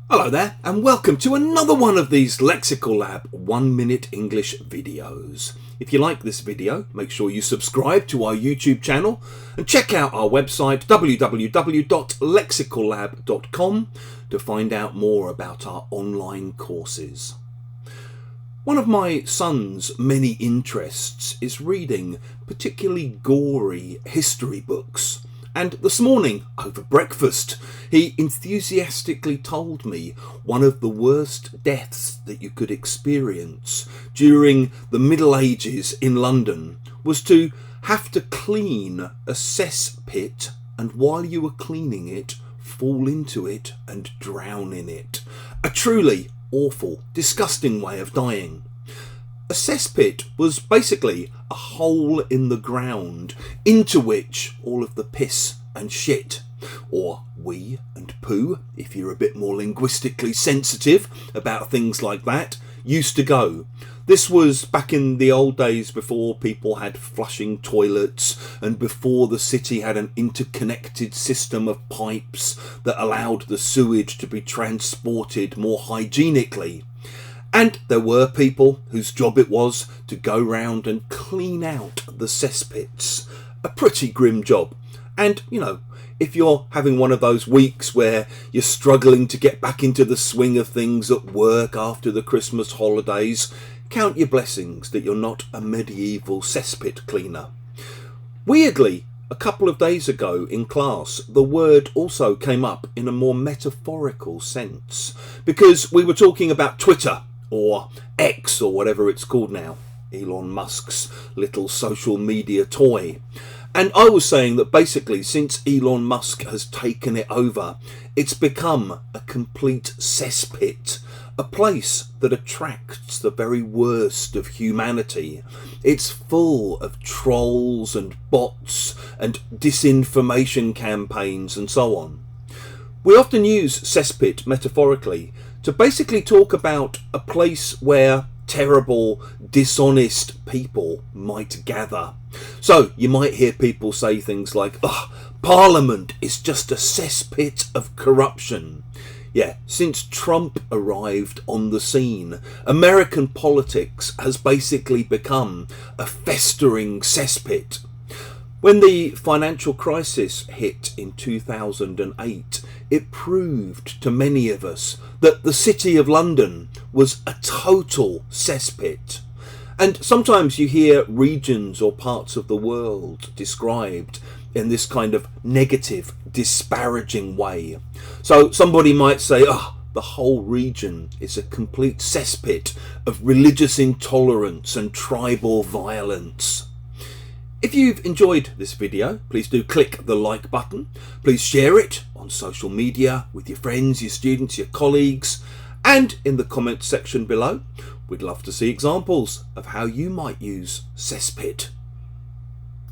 Hello there and welcome to another one of these Lexical Lab 1 minute English videos. If you like this video, make sure you subscribe to our YouTube channel and check out our website www.lexicallab.com to find out more about our online courses. One of my son's many interests is reading particularly gory history books. And this morning, over breakfast, he enthusiastically told me one of the worst deaths that you could experience during the Middle Ages in London was to have to clean a cesspit and while you were cleaning it, fall into it and drown in it. A truly awful, disgusting way of dying. A cesspit was basically a hole in the ground into which all of the piss and shit, or wee and poo, if you're a bit more linguistically sensitive about things like that, used to go. This was back in the old days before people had flushing toilets and before the city had an interconnected system of pipes that allowed the sewage to be transported more hygienically. And there were people whose job it was to go round and clean out the cesspits. A pretty grim job. And, you know, if you're having one of those weeks where you're struggling to get back into the swing of things at work after the Christmas holidays, count your blessings that you're not a medieval cesspit cleaner. Weirdly, a couple of days ago in class, the word also came up in a more metaphorical sense, because we were talking about Twitter, or X, or whatever it's called now, Elon Musk's little social media toy. And I was saying that basically since Elon Musk has taken it over, it's become a complete cesspit, a place that attracts the very worst of humanity. It's full of trolls and bots and disinformation campaigns and so on. We often use cesspit metaphorically to basically talk about a place where terrible, dishonest people might gather. So you might hear people say things like, Parliament is just a cesspit of corruption. Yeah, since Trump arrived on the scene, American politics has basically become a festering cesspit. When the financial crisis hit in 2008, it proved to many of us that the City of London was a total cesspit. And sometimes you hear regions or parts of the world described in this kind of negative, disparaging way. So somebody might say, the whole region is a complete cesspit of religious intolerance and tribal violence. If you've enjoyed this video, please do click the like button. Please share it on social media with your friends, your students, your colleagues, and in the comments section below. We'd love to see examples of how you might use cesspit.